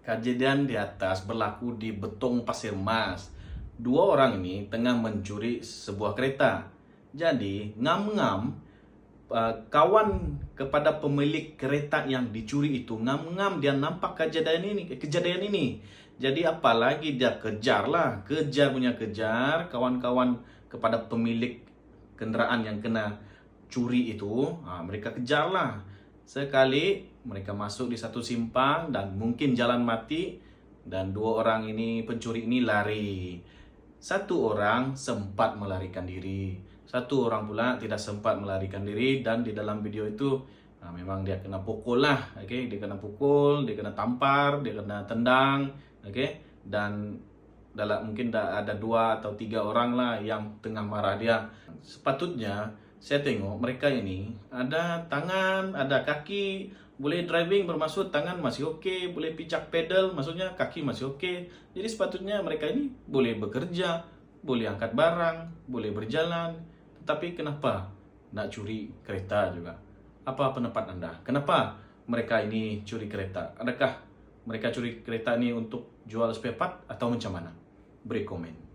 Kejadian di atas berlaku di Betong Pasir Mas. Dua orang ini tengah mencuri sebuah kereta. Jadi, ngam-ngam kawan kepada pemilik kereta yang dicuri itu ngam-ngam dia nampak kejadian ini. Jadi apalagi dia kejar kawan-kawan kepada pemilik kenderaan yang kena curi itu. Mereka kejarlah. Sekali mereka masuk di satu simpang dan mungkin jalan mati, dan dua orang ini pencuri ini lari. Satu orang sempat melarikan diri, satu orang pula tidak sempat melarikan diri, dan di dalam video itu memang dia kena pukul lah, dia kena pukul, dia kena tampar, dia kena tendang, dan mungkin ada 2 atau 3 orang lah yang tengah marah dia. Sepatutnya saya tengok mereka ini ada tangan, ada kaki, boleh driving, bermaksud tangan masih okey, boleh pijak pedal, maksudnya kaki masih okey. Jadi sepatutnya mereka ini boleh bekerja, boleh angkat barang, boleh berjalan. Tetapi kenapa nak curi kereta juga? Apa pendapat anda? Kenapa mereka ini curi kereta? Adakah mereka curi kereta ini untuk jual spare part atau macam mana? Beri komen.